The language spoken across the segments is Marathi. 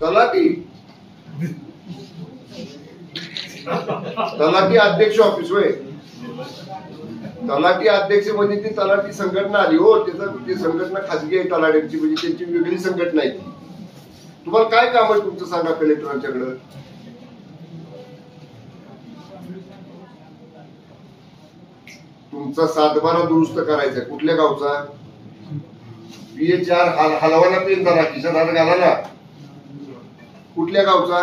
तलाठी तलाठी अध्यक्ष ऑफिस होय. तलाठी अध्यक्ष म्हणजे ती तलाठी संघटना आली हो. ती संघटना खासगी आहे तलाठ्यांची, म्हणजे त्यांची वेगळी संघटना आहे. तुम्हाला काय काम आहे तुमचं सांगा कलेक्टरांच्याकडं. तुमचा सातबारा दुरुस्त करायचा कुठल्या गावचा. PH4 हलवाना पेन झाला खिशात हात घालायला. कुठल्या गावचा.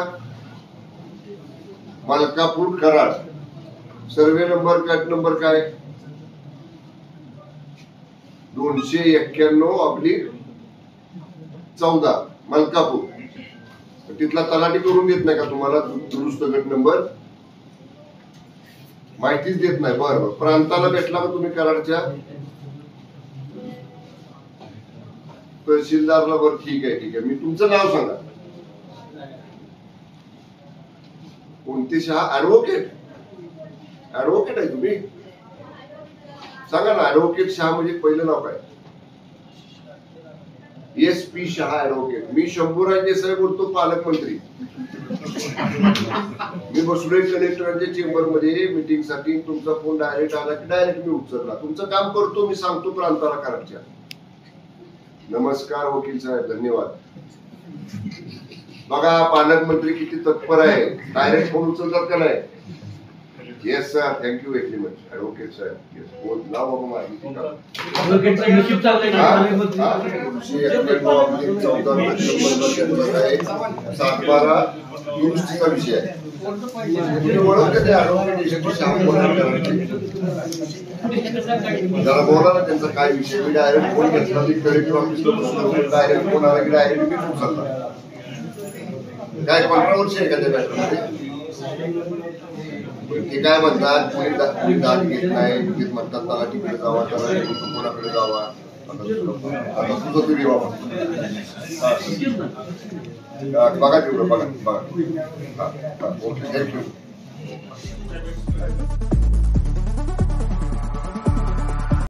Malkapur Karad. Survey number cut number काय 291/14 मलकापूर. तिथला तलाठी करून देत नाही का तुम्हाला दुरुस्त गट नंबर. माहितीच देत नाही. बरोबर प्रांताला भेटला का तुम्ही कराडच्या तहसीलदारला. बरं ठीक आहे ठीक आहे. मी तुमचं नाव सांगा. कोणते शहा. ऍडव्होकेट. ऍडव्होकेट आहे तुम्ही. सांगा ना ऍडव्होकेट शहा म्हणजे पहिलं नाव काय. SP Shah advocate. मी शंभूराज देसाई बोलतो पालकमंत्री. मी बसलोय कलेक्टरांच्या चेंबर मध्ये मीटिंग साठी. तुमचा फोन डायरेक्ट आला की डायरेक्ट मी उचलला. तुमचं काम करतो मी. सांगतो प्रांताला कराडच्या. नमस्कार वकील साहेब धन्यवाद. बघा पालकमंत्री किती तत्पर आहे. डायरेक्ट फोन उचलतात का नाही. Yes sir thank you very much advocate साहेब. येस बोल नाव बाबा माहिती 7/12 दुरुस्तीचा विषय आहे. जरा बोला ना त्यांचा काय विषय. मी डायरेक्ट फोन घेतला. कलेक्टर ऑफिसला बसलो. डायरेक्ट फोन आला की डायरेक्ट मी उचलला. काय कॉन्ट्रोवर्सी आहे का त्या मॅटरमध्ये. ते काय म्हणतात कोणी दाद घेत नाही. म्हणतात तलाठीकडे जावा तलाठी कोणाकडे जावा. आता तुझं तरी बाबा बघा तेवढं बघा बघा. Okay thank you.